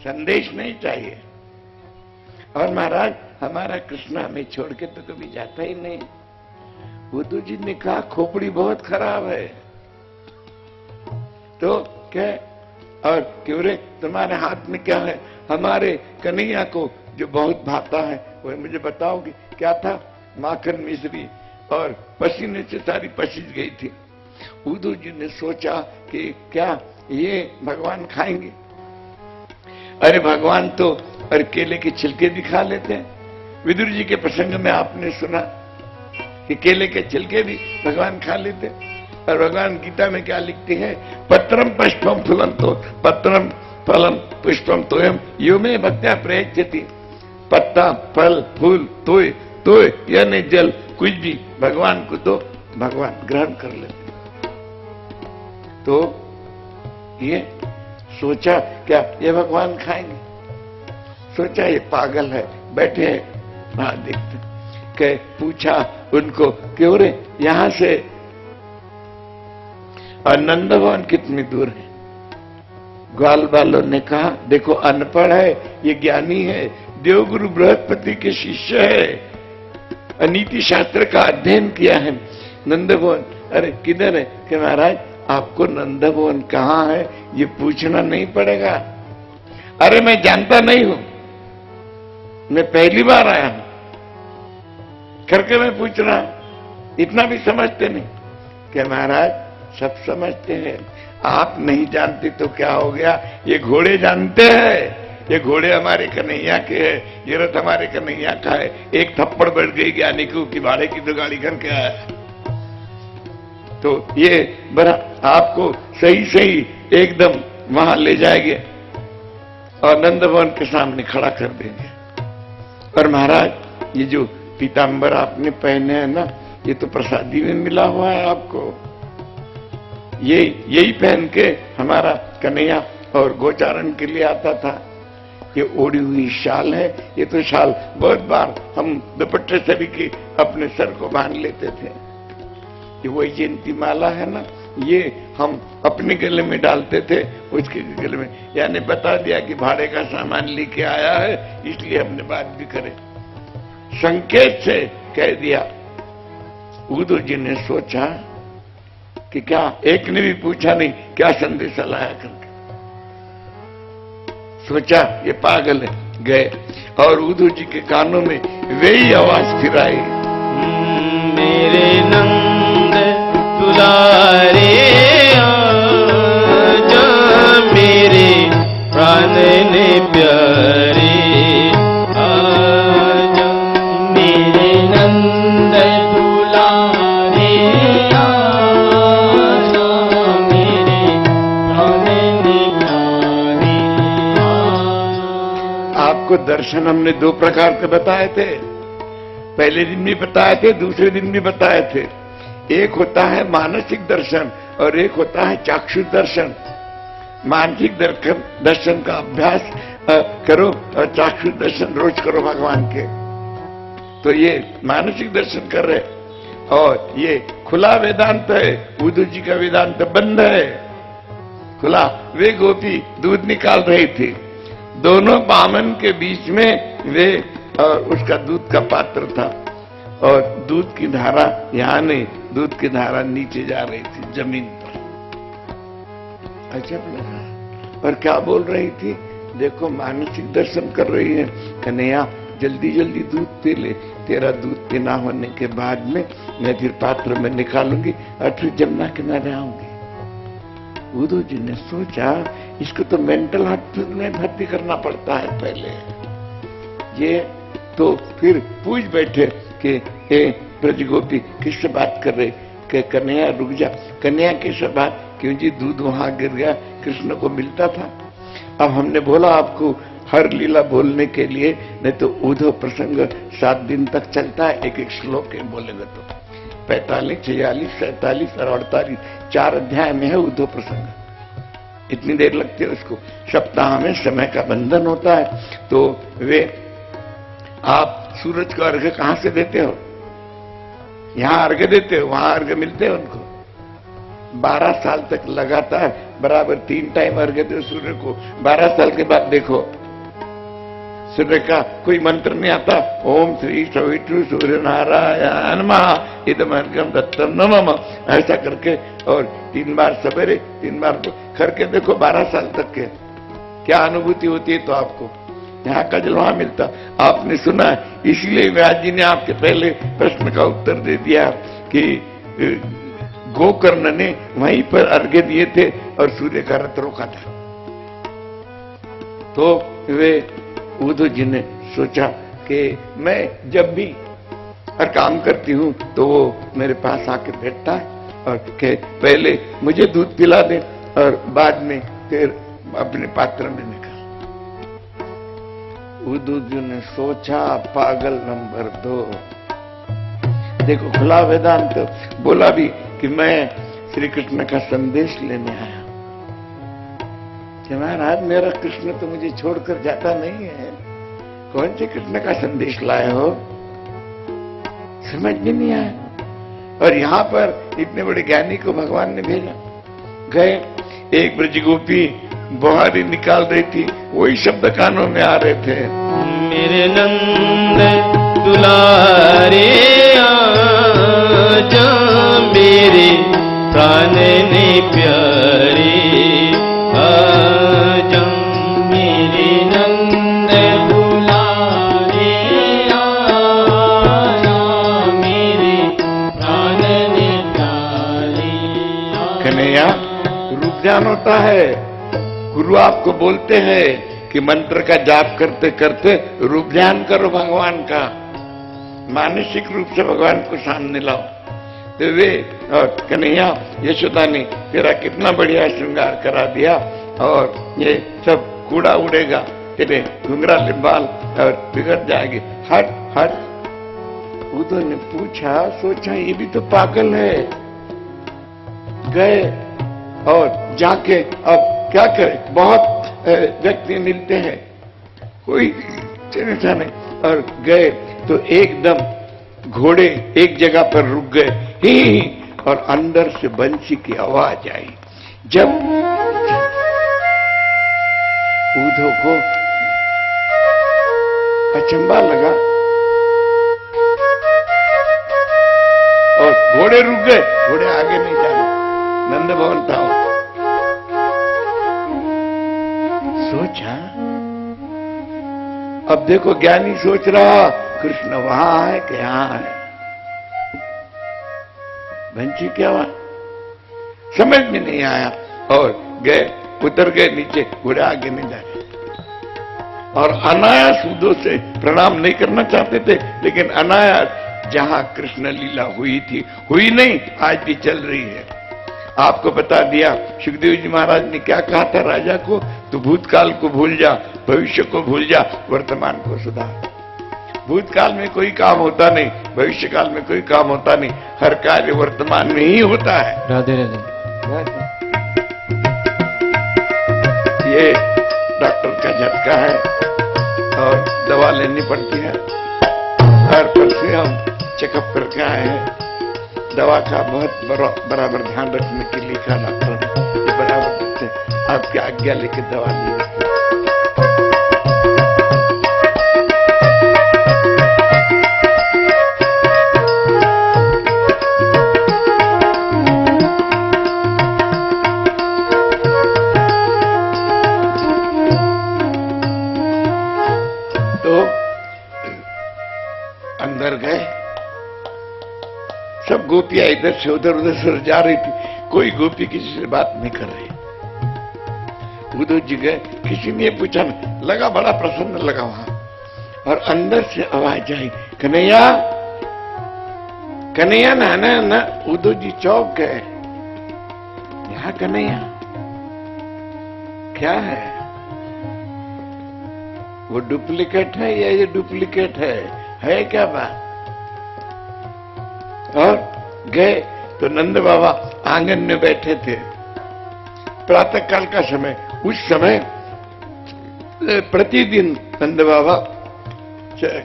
संदेश नहीं चाहिए। और महाराज हमारा कृष्ण हमें छोड़ के तो कभी जाता ही नहीं। उद्धव जी ने कहा खोपड़ी बहुत खराब है। तो क्या और क्यों रे तुम्हारे हाथ में क्या है? हमारे कन्हैया को जो बहुत भाता है वह मुझे बताओगे क्या था? माखन मिश्री और पसीने से सारी पसीज गई थी। उद्धव जी ने सोचा कि क्या ये भगवान खाएंगे? अरे भगवान तो और केले के छिलके भी खा लेते हैं। विदुर जी के प्रसंग में आपने सुना कि केले के छिलके भी भगवान खा लेते हैं। और भगवान गीता में क्या लिखते हैं? पत्रम पुष्पम फलम तो पत्रम फलम पुष्पम तोयम यो में भक्त्या प्रयच्छति। पत्ता फल फूल तोय तोय यानी जल कुछ भी भगवान को तो भगवान ग्रहण कर लेते। तो ये सोचा क्या ये भगवान खाएंगे? सोचा ये पागल है। बैठे वहां देखते के पूछा उनको क्यों रे यहां से और नंद भवन कितनी दूर है? ग्वाल वालों ने कहा देखो अनपढ़ है, ये ज्ञानी है, देवगुरु बृहस्पति के शिष्य है, नीति शास्त्र का अध्ययन किया है। नंद भवन अरे किधर है? कि महाराज आपको नंद भवन कहाँ है ये पूछना नहीं पड़ेगा। अरे मैं जानता नहीं हूं, मैं पहली बार आया हूं, करके मैं पूछ रहा हूं। इतना भी समझते नहीं? कि महाराज सब समझते हैं, आप नहीं जानते तो क्या हो गया? ये घोड़े जानते हैं, ये घोड़े हमारे कन्हैया के हैं, ये रथ हमारे कन्हैया का है। एक थप्पड़ बढ़ गई ज्ञानी को कि भाड़े की तो गाड़ी करके आया। तो ये बड़ा आपको सही सही एकदम वहां ले जाएंगे और नंद भवन के सामने खड़ा कर देंगे। और महाराज ये जो पीतांबर आपने पहने हैं ना, ये तो प्रसादी में मिला हुआ है आपको। ये यही पहन के हमारा कन्हैया और गोचारण के लिए आता था। ये ओढ़ी हुई शाल है, ये तो शाल बहुत बार हम दुपट्टे सरी के अपने सर को बांध लेते थे। ये वही जयंती माला है ना, ये हम अपने गले में डालते थे, उसके गले में। यानी बता दिया कि भाड़े का सामान लेके आया है, इसलिए हमने बात भी करे, संकेत से कह दिया। उद्धव जी ने सोचा कि क्या एक ने भी पूछा नहीं क्या संदेशा लाया करके। सोचा ये पागल है। गए और उद्धव जी के कानों में वही आवाज फिर आई, मेरे नंद दुलारे आजा, मेरे प्राण ने प्यारे आजा, मेरे नंद दुलारे आजा, मेरे प्राण ने प्यारे आजा। आपको दर्शन हमने दो प्रकार के बताए थे। पहले दिन भी बताए थे, दूसरे दिन भी बताए थे। एक होता है मानसिक दर्शन और एक होता है चाक्षुष दर्शन। मानसिक दर्शन का अभ्यास करो और चाक्षुष दर्शन रोज करो भगवान के। तो ये मानसिक दर्शन कर रहे और ये खुला वेदांत है। उद्धव जी का वेदांत बंद है, खुला। वे गोपी दूध निकाल रही थी, दोनों बामन के बीच में वे और उसका दूध का पात्र था और दूध की धारा यहां नहीं, दूध की धारा नीचे जा रही थी जमीन पर। अजब लगा। और क्या बोल रही थी? देखो मानसिक दर्शन कर रही है। कन्हैया जल्दी जल्दी दूध पी ले, तेरा दूध पीना होने के बाद में मैं फिर पात्र में निकालूंगी और फिर जमुना किनारे आऊंगी। उद्धव जी ने सोचा इसको तो मेंटल हॉस्पिटल में भर्ती करना पड़ता है पहले। ये तो फिर पूछ बैठे कि हे ब्रज गोपी किससे बात कर रहे? कि कन्हैया रुक जा। कन्हैया किससे बात? क्यों जी दूध वहां गिर गया, कृष्ण को मिलता था। अब हमने बोला आपको हर लीला बोलने के लिए, नहीं तो उद्धव प्रसंग 7 दिन तक चलता है, एक एक श्लोक बोलेगा तो 45, 46, 47 और 48 4 अध्याय में है उद्धव प्रसंग। इतनी देर लगती है उसको। सप्ताह में समय का बंधन होता है। तो वे आप सूरज को अर्घ्य कहां से देते हो? यहां अर्घ्य देते हो, वहां अर्घ्य मिलते हैं उनको। 12 साल तक लगातार बराबर 3 टाइम अर्घ्य दो सूर्य को। 12 साल के बाद देखो सूर्य का कोई मंत्र नहीं आता, ओम श्री सवितु सूर्य नारायण नमः इदम अर्घ्यम दत्तम नमः, ऐसा करके और 3 बार सवेरे 3 बार करके देखो 12 साल तक के क्या अनुभूति होती है। तो आपको यहाँ का जल वहां मिलता। आपने सुना है, इसलिए व्यास जी ने आपके पहले प्रश्न का उत्तर दे दिया कि गोकर्ण ने वहीं पर अर्घ्य दिए थे और सूर्य का रथ रोका था। तो वे उद्धव जी ने सोचा कि मैं जब भी हर काम करती हूं तो वो मेरे पास आके बैठता है और कि पहले मुझे दूध पिला दे और बाद में फिर अपने पात्र में निकाल। उद्धव जी ने सोचा, पागल नंबर 2। देखो खुला वेदांत बोला भी कि मैं श्री कृष्ण का संदेश लेने आया कि महाराज मेरा कृष्ण तो मुझे छोड़कर जाता नहीं है। कौन से कृष्ण का संदेश लाए हो, समझ में नहीं आया। और यहां पर इतने बड़े ज्ञानी को भगवान ने भेजा। गए, एक ब्रज गोपी बुहारी निकाल रही थी, वही शब्द कानों में आ रहे थे, मेरे नंद दुलारे आजा, मेरे प्राण ने प्यारे आजा, मेरे नंद दुलारे आजा, मेरे प्राण ने प्यारे आजा। कन्हैया रूप ध्यान होता है। गुरु आपको बोलते हैं कि मंत्र का जाप करते करते रूप ध्यान करो भगवान का, मानसिक रूप से भगवान को सामने लाओ। तो वे और कन्हैया यशोदा ने तेरा कितना बढ़िया श्रृंगार करा दिया और ये सब कूड़ा उड़ेगा, तेरे घुंघराले बाल और बिगड़ जाएंगे, हट हट। उद्धव ने पूछा, सोचा ये भी तो पागल है। गए और जाके अब क्या करे, बहुत व्यक्ति मिलते हैं, कोई चिंता नहीं। और गए तो एकदम घोड़े एक जगह पर रुक गए, ही और अंदर से बंसी की आवाज आई। जब उद्धव को अचंबा लगा और घोड़े रुक गए, घोड़े आगे नहीं जा रहे, नंद भवन था। सोचा, अब देखो ज्ञानी सोच रहा कृष्ण वहां है कि यहां है, बंसी क्या हुआ समझ में नहीं आया। और गए, उतर गए नीचे, घोड़े आगे नहीं जा रहे। और अनायास उद्धव से प्रणाम नहीं करना चाहते थे, लेकिन अनायास जहां कृष्ण लीला हुई थी, हुई नहीं आज भी चल रही है। आपको बता दिया सुखदेव जी महाराज ने क्या कहा था राजा को, तो भूतकाल को भूल जा, भविष्य को भूल जा, वर्तमान को सुधार। भूतकाल में कोई काम होता नहीं, भविष्य काल में कोई काम होता नहीं, हर कार्य वर्तमान में ही होता है। राधे राधे। ये डॉक्टर का झटका है और दवा लेनी पड़ती है। घर पर से हम चेकअप करके आए हैं, दवा का बहुत बराबर ध्यान रखने के लिए कहा डॉक्टर ने, बराबर से आपकी आज्ञा लेके दवा ली। तो अंदर गए, सब गोपियां इधर से उधर जा रही थी, कोई गोपी किसी से बात नहीं कर रही। उद्धव जी गए, किसी ने पूछा नहीं, लगा बड़ा प्रसन्न लगा वहां। और अंदर से आवाज आई, कन्हैया कन्हैया ना। उद्धव जी चौंक गए, यहाँ कन्हैया क्या है, वो डुप्लीकेट है या ये डुप्लीकेट है क्या बात। और गए तो नंद बाबा आंगन में बैठे थे, प्रातः काल का समय। उस समय प्रतिदिन नंद बाबा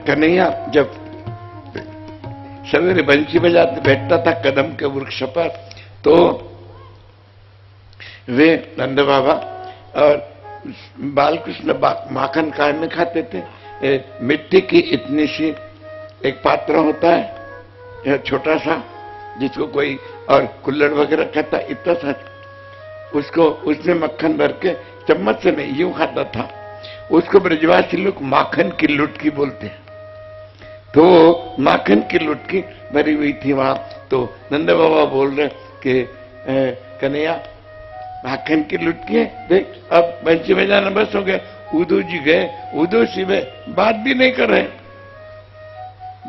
कन्हैया जब सवेरे बंसी बजाते बैठता था कदम के वृक्ष पर, तो वे नंद बाबा और बालकृष्ण माखन काय में खाते थे? मिट्टी की इतनी सी एक पात्र होता है छोटा सा, जिसको कोई और कुल्हड़ वगैरह खाता, इतना सा, उसको उसमें मक्खन भर के चम्मच से नहीं यूं खाता था। उसको ब्रजवासी लोग माखन की लुटकी बोलते हैं। तो माखन की लुटकी भरी हुई थी वहां। तो नंद बाबा बोल रहे कि कन्हैया माखन की लुटकी है, देख अब बंसी बजाना बस हो गया। उदू जी गए, उदू शिव बात भी नहीं कर रहे,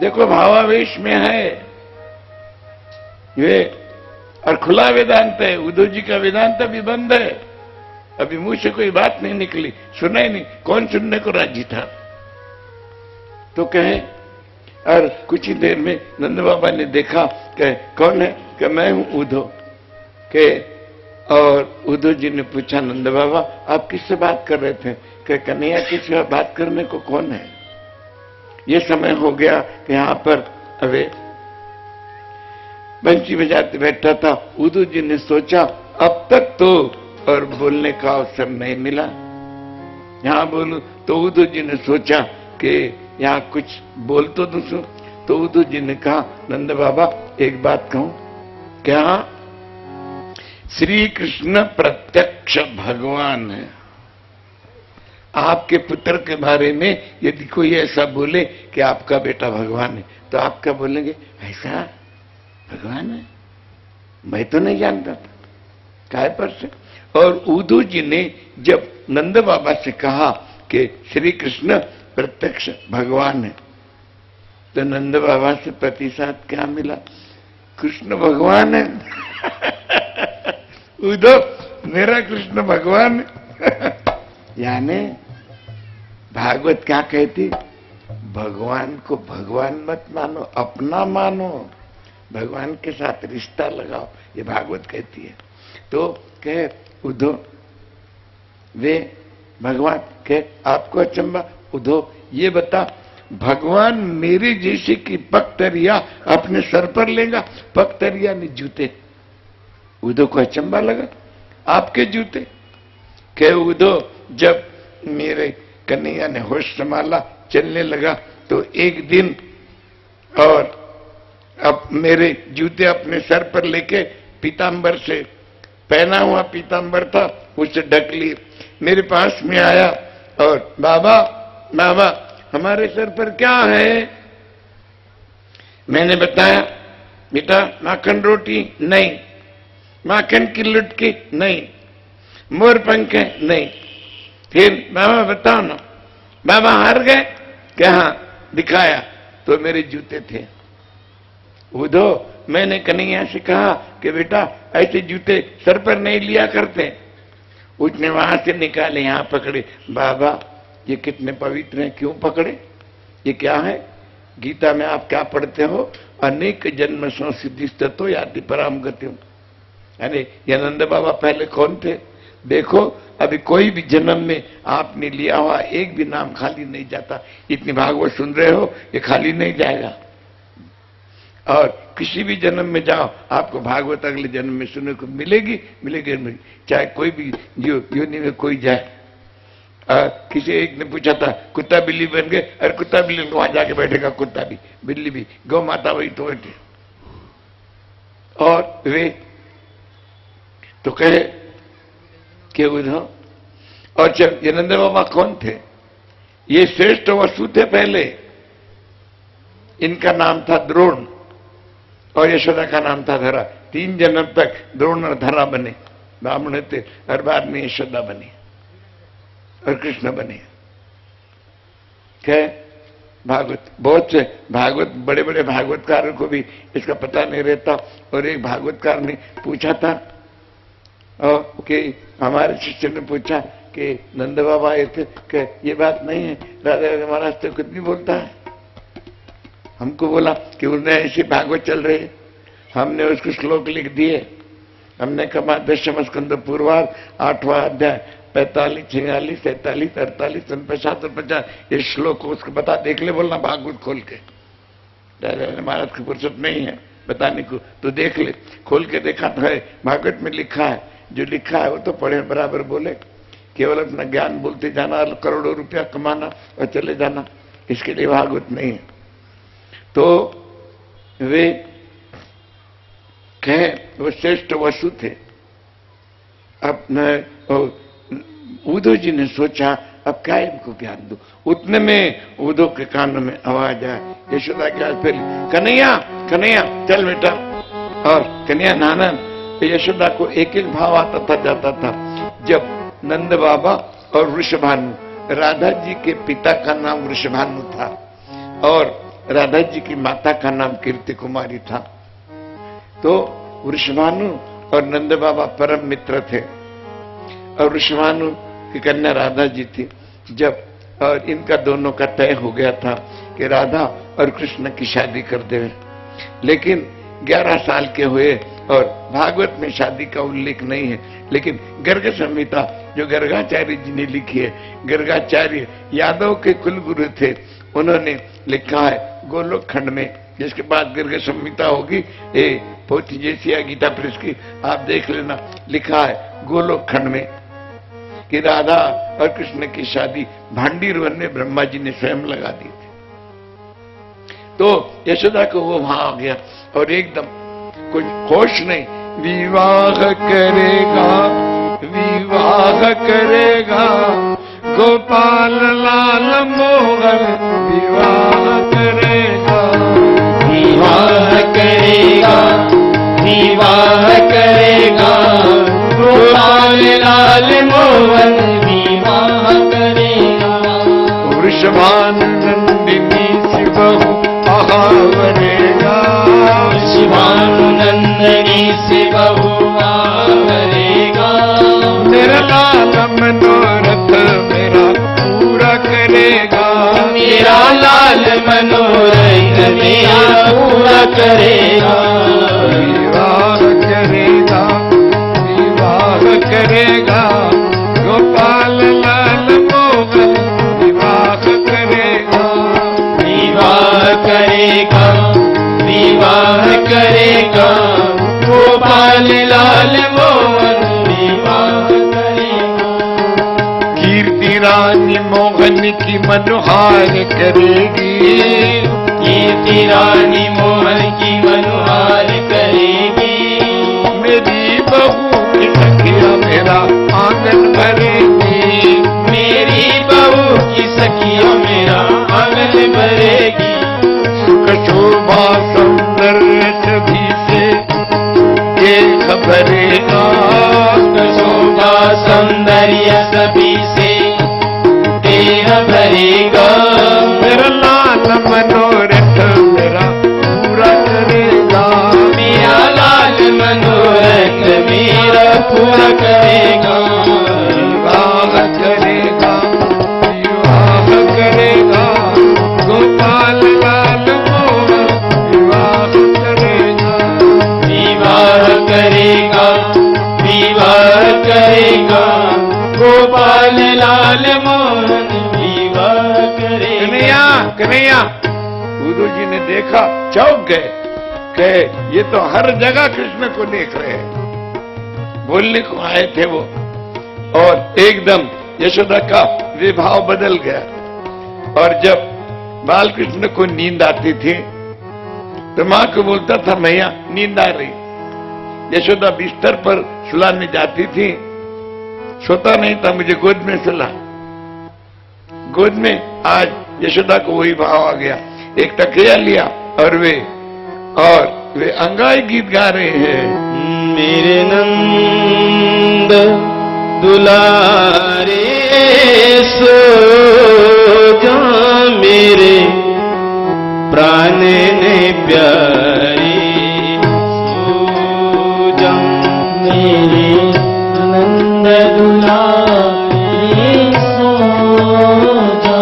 देखो भावावेश में है ये, और खुला वेदांत है। उद्धव जी का वेदांत अभी बंद है, अभी मुंह से कोई बात नहीं निकली, सुना ही नहीं, कौन सुनने को राजी था? तो कहे, और कुछ ही देर में नंद बाबा ने देखा कि कौन है, कि मैं हूं उद्धव के। और उद्धव जी ने पूछा, नंद बाबा आप किससे बात कर रहे थे? कि कन्हैया किससे बात करने को कौन है? ये समय हो गया कि यहां पर अवे बंसी बजाते बैठा था। उद्धव जी ने सोचा अब तक तो और बोलने का अवसर नहीं मिला, यहां बोलूं। तो उद्धव जी ने सोचा कि यहां कुछ बोल तो दूं। तो उद्धव जी ने कहा, नंद बाबा एक बात कहूं क्या? श्री कृष्ण प्रत्यक्ष भगवान है। आपके पुत्र के बारे में यदि कोई ऐसा बोले कि आपका बेटा भगवान है, तो आप क्या बोलेंगे? ऐसा भगवान है? मैं तो नहीं जानता था, काय पर से। और उद्धव जी ने जब नंद बाबा से कहा कि श्री कृष्ण प्रत्यक्ष भगवान है, तो नंद बाबा से प्रतिसाद क्या मिला? कृष्ण भगवान है। उद्धव मेरा कृष्ण भगवान है। यानी भागवत क्या कहती? भगवान को भगवान मत मानो, अपना मानो, भगवान के साथ रिश्ता लगाओ, ये भागवत कहती है। तो कहे उद्धव वे भगवान कहे, आपको अचंबा? उद्धव ये बता, भगवान मेरे जैसे की पगतरिया अपने सर पर लेगा? पगतरिया ने जूते। उद्धव को अचंबा लगा, आपके जूते? कहे उद्धव जब मेरे कन्हैया ने होश संभाला, चलने लगा, तो एक दिन और अब मेरे जूते अपने सर पर लेके पीतांबर से, पहना हुआ पीतांबर था, उससे ढक लिए, मेरे पास में आया और बाबा बाबा हमारे सर पर क्या है? मैंने बताया बेटा माखन रोटी नहीं, माखन की लुटकी नहीं, मोर पंख नहीं। फिर बाबा बताओ ना, बाबा हार गए? क्या? हाँ, दिखाया तो मेरे जूते थे। उद्धव मैंने कन्हैया से कहा कि बेटा ऐसे जूते सर पर नहीं लिया करते। उसने वहां से निकाले, यहां पकड़े। बाबा ये कितने पवित्र हैं, क्यों पकड़े? ये क्या है? गीता में आप क्या पढ़ते हो? अनेक जन्म संसिद्धिस्ततो याति पराम गतिम। यानी नंद बाबा पहले कौन थे? देखो अभी कोई भी जन्म में आपने लिया हुआ एक भी नाम खाली नहीं जाता। इतनी भागवत सुन रहे हो, ये खाली नहीं जाएगा। और किसी भी जन्म में जाओ, आपको भागवत अगले जन्म में सुनने को मिलेगी मिलेगी, चाहे कोई भी योनि में कोई जाए। किसी एक ने पूछा था कुत्ता बिल्ली बन गए, अरे कुत्ता बिल्ली वहां जाके बैठेगा, कुत्ता भी बिल्ली भी, गौ माता वही तो बैठे। और वे तो कहे कि उद्धव, और जब ये नंद बाबा कौन थे? ये श्रेष्ठ वसु थे पहले, इनका नाम था द्रोण और यशोदा का नाम था धरा। 3 जन्म तक द्रोण और धरा बने, ब्राह्मण थे, और बाद में यशोदा बनी और कृष्ण बने। क्या भागवत, बहुत से भागवत, बड़े बड़े भागवतकारों को भी इसका पता नहीं रहता। और एक भागवतकार ने पूछा था कि हमारे शिष्य ने पूछा कि नंद बाबा आए थे, कि ये बात नहीं है, राजा महाराज तो कुछ भी बोलता है। हमको बोला कि उन्हें ऐसे भागवत चल रहे, हमने उसको श्लोक लिख दिए। हमने कहा दशम स्कंद पूर्वार्ध 8वां अध्याय 45, 46, 47, 48, 49 और 50 ये श्लोक को उसको बता, देख ले बोलना भागवत खोल के। राजा महाराज की फुर्सत नहीं है बताने को, तो देख ले। खोल के देखा तो है भागवत में लिखा है जो लिखा है वो तो पढ़े बराबर बोले, केवल अपना ज्ञान बोलते जाना और करोड़ों रुपया कमाना और चले जाना, इसके लिए भागवत नहीं है। तो वे कहे वो श्रेष्ठ वसु थे। अब उद्धव जी ने सोचा अब क्या इनको ज्ञान दो। उतने में उद्धव के कानों में आवाज आए, यशोदा की आवाज फैली, कन्हैया कन्हैया चल बेटा। और कन्हैया नाना, यशोदा को एक एक भाव आता था जाता था। जब नंद बाबा और वृषभानु, राधा जी के पिता का नाम वृषभानु था और राधा जी की माता का नाम कीर्ति कुमारी था। तो वृषभानु और नंद बाबा परम मित्र थे और वृषभानु की कन्या राधा जी थी। जब और इनका दोनों का तय हो गया था कि राधा और कृष्ण की शादी कर देवे, लेकिन 11 साल के हुए और भागवत में शादी का उल्लेख नहीं है। लेकिन गर्ग संहिता जो गर्गाचार्य जी ने लिखी है, गर्गाचार्य यादव के कुलगुरु थे, उन्होंने लिखा है गोलोक खंड में, जिसके बाद गर्ग संहिता होगी, ये पोथी जैसी है गीता प्रेस की, आप देख लेना, लिखा है गोलोक खंड में कि राधा और कृष्ण की शादी भांडीर वन में ब्रह्मा जी ने स्वयं लगा दी थी। तो यशोदा को वो वहां आ गया और एकदम कुछ होश नहीं, विवाह करेगा विवाह करेगा गोपाल लाल मोहन, विवाह करेगा विवाह करेगा विवाह करेगा गोपाल लाल मोहन, विवाह करेगा। वृषभानु नंदिनी शिवहु आहावरेगा, वृषभानु नंदिनी शिवहु आहावरेगा। मेरा लाल मनोरथ मेरा पूरा करेगा, मेरा लाल मनोरथ मेरा पूरा करेगा। विवाह करेगा विवाह करेगा गोपाल लाल मोहन, विवाह करेगा विवाह करेगा विवाह करेगा गोपाल लाल मोहन, विवाह करेगा। कीर्ति रानी मोहन की मनोहार करेगी, कीर्ति रानी मोहन की मनोहार करेगी। मेरी बहू की सखिया मेरा आंगन भरेगी, मेरी बहू की सखिया मेरा आंगन भरेगी। सुख शोभा सौंदर्य सभी से ये खबरेगा, शोभा सौंदर्य सभी से देह भरेगा। मेरा लाल मनोरथ मेरा पूरा करेगा, मेरा लाल मनोरथ मेरा पूरा करेगा। विवाह करेगा विवाह करेगा गोपाल लाल मोहन, विवाह करेगा विवाह करेगा विवाह करेगा गोपाल लाल मोहन, विवाह करेगा। कन्हैया कन्हैया। उद्धव जी ने देखा, चौंक गए, कहे ये तो हर जगह कृष्ण को देख रहे हैं। बोलने को आए थे वो, और एकदम यशोदा का विभाव बदल गया। और जब बाल कृष्ण को नींद आती थी तो मां को बोलता था, मैया नींद आ रही। यशोदा बिस्तर पर सुलाने जाती थी, सोता नहीं था, मुझे गोद में सुला। गोद में आज यशोदा को वही भाव आ गया, एक तकिया लिया और वे अंगाई गीत गा रहे हैं। मेरे नंद दुलारे सो जा, मेरे प्राण ने प्यारे सो जा। मेरे नंद दुलारे सो जा,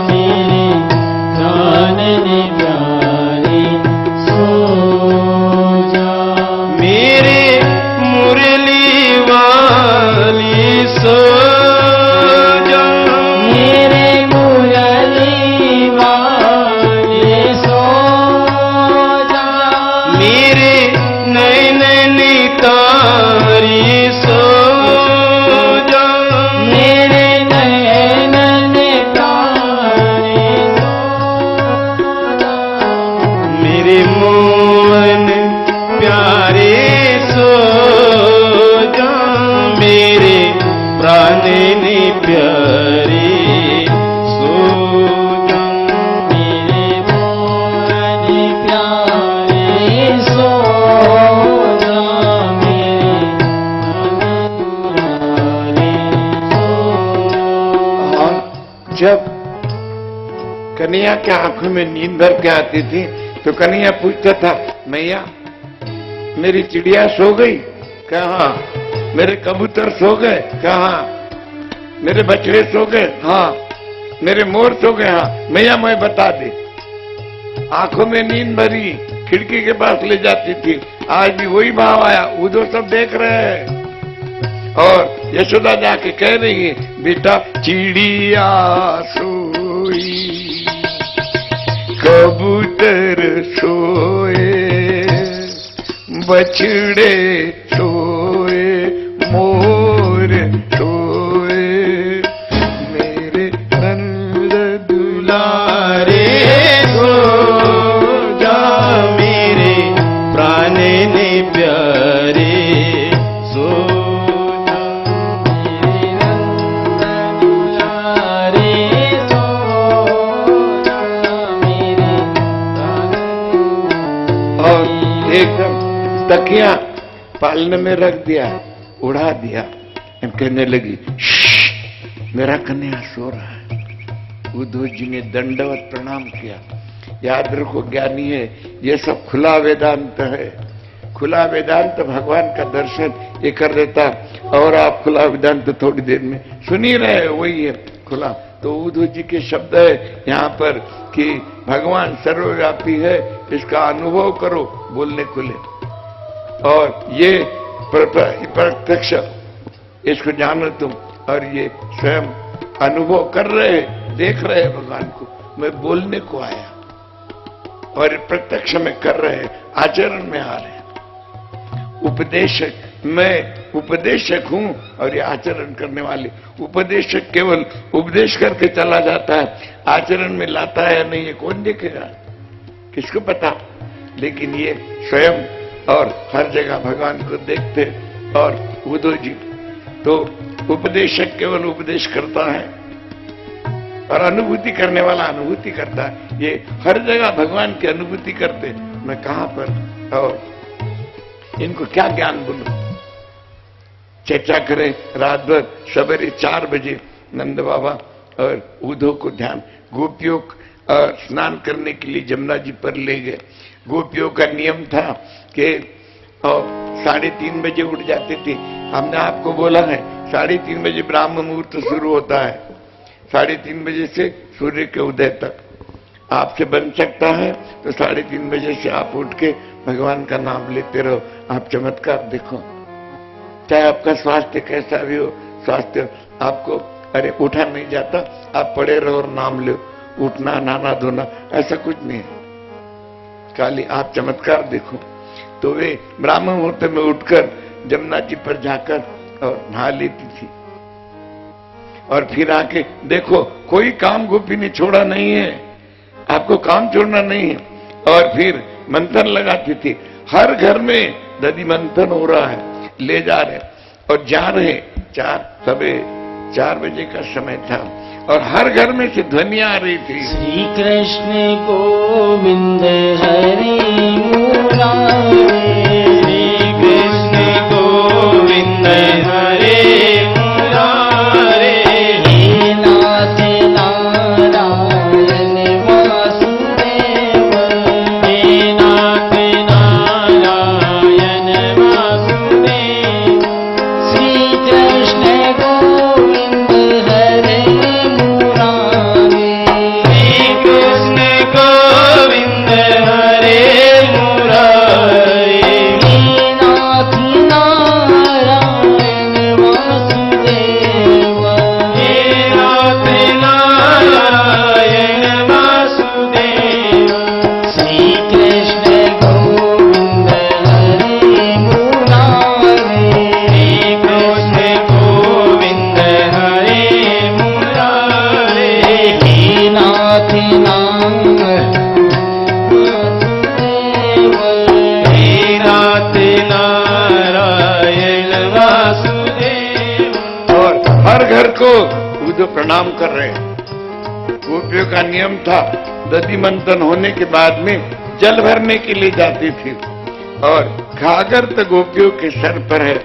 मेरे प्राण ने प्यारे सो जा। मेरे मुरली वाली सो जा, जब कन्हैया के आंखों में नींद भर के आती थी तो कन्हैया पूछता था, मैया मेरी चिड़िया सो गई? कहाँ? मेरे कबूतर सो गए? कहाँ? मेरे बछड़े सो गए? हाँ। मेरे मोर सो गए? हाँ। मैया मैं बता दे। आंखों में नींद भरी, खिड़की के पास ले जाती थी। आज भी वही भाव आया, उधर सब देख रहे हैं। और यशोदा जाके कह रही है, बेटा चिड़िया सोई, कबूतर सोए, बछड़े सोए, मोर सोए, मेरे नंद दुलारे सो जा मेरे प्राण ने प्यारे, सो जा मेरे नंद दुलारे, सो जा मेरे प्राण ने। और एकदम तकिया पालने में रख दिया, उड़ा दिया। हम कहने लगी, मेरा कन्हैया सो रहा है। उद्धव जी ने दंडवत प्रणाम किया। याद रखो ज्ञानी है, ये सब खुला वेदांत है। खुला वेदांत भगवान का दर्शन ये कर देता, और आप खुला वेदांत थोड़ी देर में सुन ही रहे, वही है खुला। तो उद्धव जी के शब्द है यहाँ पर कि भगवान सर्वव्यापी है, इसका अनुभव करो बोलने खुले। और ये प्रत्यक्ष, इसको जानो तुम, और ये स्वयं अनुभव कर रहे, देख रहे हैं भगवान को। मैं बोलने को आया और प्रत्यक्ष में कर रहे, आचरण में आ रहे। उपदेशक, मैं उपदेशक हूं और ये आचरण करने वाले। उपदेशक केवल उपदेश करके चला जाता है, आचरण में लाता है नहीं, ये कौन देखेगा, किसको पता। लेकिन ये स्वयं और हर जगह भगवान को देखते। और उद्धव जी तो उपदेशक केवल उपदेश करता है और अनुभूति करने वाला अनुभूति करता है। ये हर जगह भगवान की अनुभूति करते, मैं कहां पर, और इनको क्या ज्ञान बोलूं। चर्चा करें रात भर, सवेरे 4 बजे नंद बाबा और उद्धव को ध्यान, गोपियों स्नान करने के लिए जमुना जी पर ले गए। गोपियों का नियम था कि 3:30 बजे उठ जाते थे। हमने आपको बोला है 3:30 बजे ब्राह्म मुहूर्त शुरू होता है, 3:30 बजे से सूर्य के उदय तक। आपसे बन सकता है तो 3:30 बजे से आप उठ के भगवान का नाम लेते रहो, आप चमत्कार देखो। चाहे आपका स्वास्थ्य कैसा भी हो, स्वास्थ्य आपको अरे उठा नहीं जाता, आप पड़े रहो और नाम लो। उठना, नहाना धोना ऐसा कुछ नहीं है, खाली आप चमत्कार देखो। तो वे ब्राह्मण मुहूर्त में उठकर जमुना जी पर जाकर और नहा लेती थी, और फिर आके देखो कोई काम गोपी ने छोड़ा नहीं है, आपको काम छोड़ना नहीं है। और फिर मंथन लगाती थी, हर घर में दधी मंथन हो रहा है, ले जा रहे और जा रहे। 4 बजे का समय था और हर घर में से ध्वनियां आ रही थी, श्री कृष्ण गोविंद हरि मुरारे, श्री कृष्ण गोविंद हरि मुरारे, हे नाथ नारायण वासुदेव, हे नाथ नारायण वासुदेव, श्री कृष्ण गोविंद हरि मुरारे, श्री कृष्ण गोविंद हरि मुरारे, हे नाथ नारायण वासुदेव, हे नाथ नारायण वासुदेव, श्री कृष्ण गोविंद हरि मुरारे, श्री कृष्ण गोविंद हरि मुरारे, हे नाथ नारायण वासुदेव, हे नाथ नारायण वासुदेव। और हर घर को उद्धव प्रणाम कर रहे हैं। गोपियों का नियम था, दधी मंथन होने के बाद में जल भरने के लिए जाती थी, और घाघर तो गोपियों के सर पर है,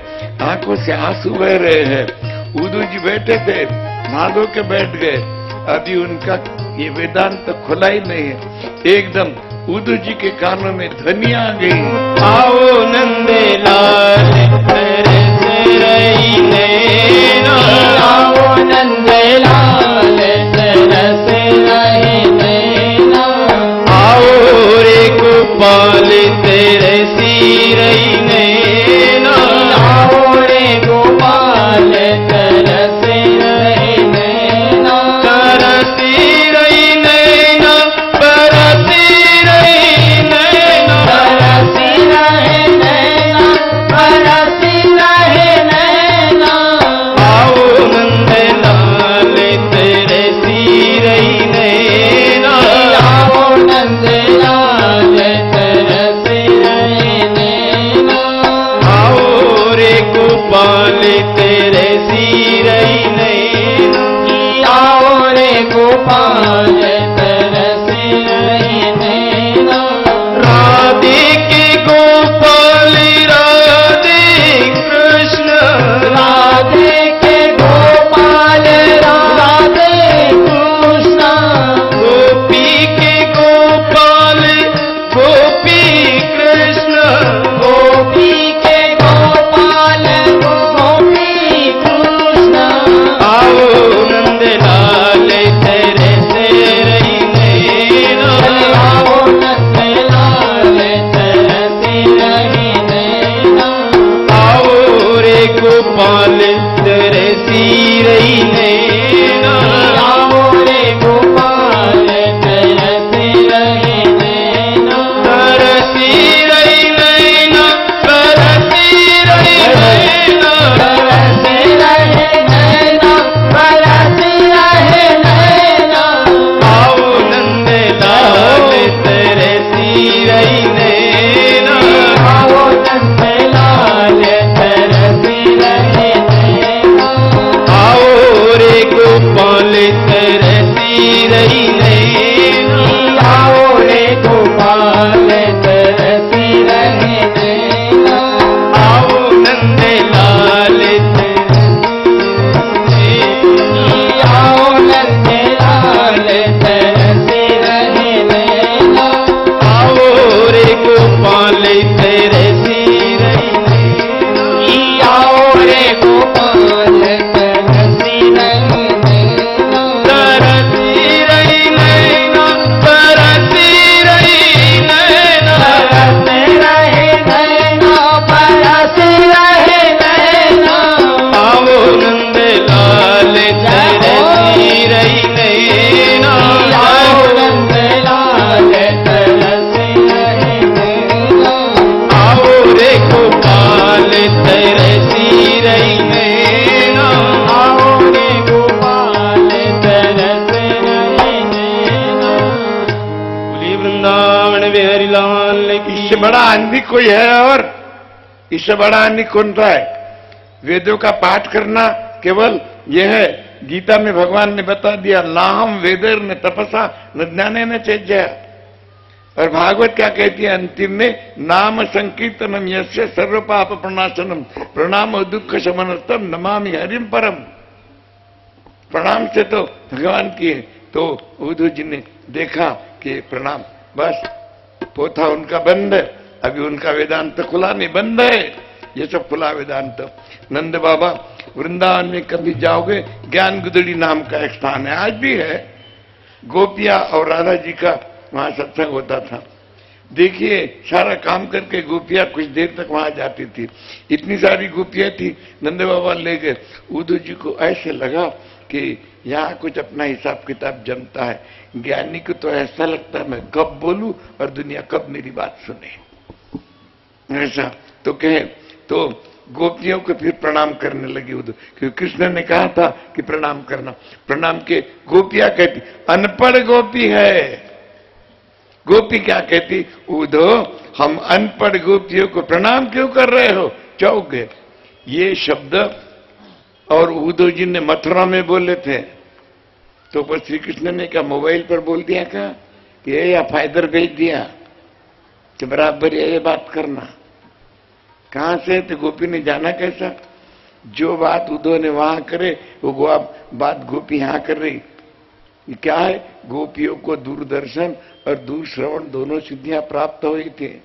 आंखों से आंसू बह रहे हैं। उद्धव जी बैठे थे, नहा धो के बैठ गए, अभी उनका ये वेदांत तो खुला ही नहीं है। एकदम उद्धव जी के कानों में ध्वनि आ गई, आओ नंद लाल तरस रही नैना, आओ नंद लाल तरस रही नैना, आओ रे गोपाल तरसी रही नैना, आओ रे गोपाल तरसी रही नैना, तरसी रही नैना, बरसी रही नैना, बरसी रहे नैना, बरसी रहे नैना, आओ नंद लाल तरसी रही नैना, आओ नंद लाल तरसी रही नैना, आओ रे गोपाल तरसी रही नैना, आओ रे गोपाल तरसी रही नैना, राधे के गोपाल राधे कृष्ण, राधे के गोपाल राधे कृष्ण, गोपी के गोपाल गोपी कृष्ण, गोपी के गोपाल गोपी कृष्ण, आओ नंद लाल तरस रही नैना, आओ नंद लाल तरस रही नैना, आओ रे गोपाल तरसी रही नैना, आओ रे गोपाल तरसी रही नैना, तरसी रही नैना, तरसी रही नैना, तरसी रही नैना, तरसी रही नैना, आओ नंद लाल तरसी रही नैना, आओ नंद लाल तरसी रही नैना, आओ रे गोपाल तरसी रही नैना, आओ रे गोपाल तरसी रही नैना, आओ नंद लाल आओ नंद लाल तरसी रही नैना, आओ रे गोपाल तरसी रही नैना, आओ रे गोपाल तरसी रही नैना, तरसी रही नैना, तरसी रही नैना, तरसी रही नैना, तरसी रही नैना, आओ नंद लाल तरसी रही नैना, आओ नंद लाल तरसी रही नैना, आओ रे गोपाल तरसी रही नैना, आओ रे गोपाल तरसी रही नैना, बोलिए वृंदावन बिहारी लाल की। इससे बड़ा आनंदी कोई है? और इससे बड़ा आनंदी कौन सा है? वेदों का पाठ करना केवल यह है। गीता में भगवान ने बता दिया, नाहम वेदर न तपसा न ज्ञाने न चेज्या। और भागवत क्या कहती है अंतिम में, नाम संकीर्तनम यस्य सर्व पाप प्रणाशनम प्रणाम दुख शमनस्तम नमामि हरिम परम। प्रणाम से तो भगवान की है। तो उद्धव जी ने देखा कि प्रणाम, बस पोथा उनका बंद है, अभी उनका वेदांत खुला नहीं, बंद है। ये सब खुला वेदांत। नंद बाबा वृंदावन में कभी जाओगे, ज्ञान गुदड़ी नाम का एक स्थान है, आज भी है। गोपिया और राधा जी का वहां सत्संग होता था। देखिए सारा काम करके गोपियां कुछ देर तक वहां जाती थी। इतनी सारी गोपियां थी, नंद बाबा ले गए। उद्धव जी को ऐसे लगा कि यहाँ कुछ अपना हिसाब किताब जमता है। ज्ञानी को तो ऐसा लगता है मैं कब बोलूं और दुनिया कब मेरी बात सुने, ऐसा तो कहे। तो गोपियों को फिर प्रणाम करने लगी उद्धव, क्योंकि कृष्ण ने कहा था कि प्रणाम करना। प्रणाम के गोपियां कहती अनपढ़ गोपी है। गोपी क्या कहती, उद्धव हम अनपढ़ गोपियों को प्रणाम क्यों कर रहे हो, चौक गए। ये शब्द और उद्धव जी ने मथुरा में बोले थे। तो पर श्री कृष्ण ने क्या मोबाइल पर बोल दिया क्या, ये या फायदर भेज दिया कि बराबर ये बात करना। कहां से? तो गोपी ने जाना कैसा? जो बात उद्धव ने वहां करे वो बात गोपी यहां कर रही। ये क्या है? गोपियों को दूरदर्शन और दूरश्रवण दोनों सिद्धियां प्राप्त हुई थी,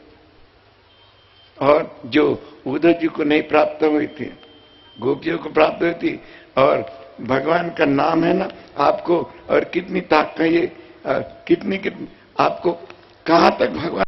और जो उद्धव जी को नहीं प्राप्त हुई थी, गोपियों को प्राप्त हुई थी। और भगवान का नाम है ना आपको, और कितनी ताकत है ये, कितनी आपको कहां तक भगवान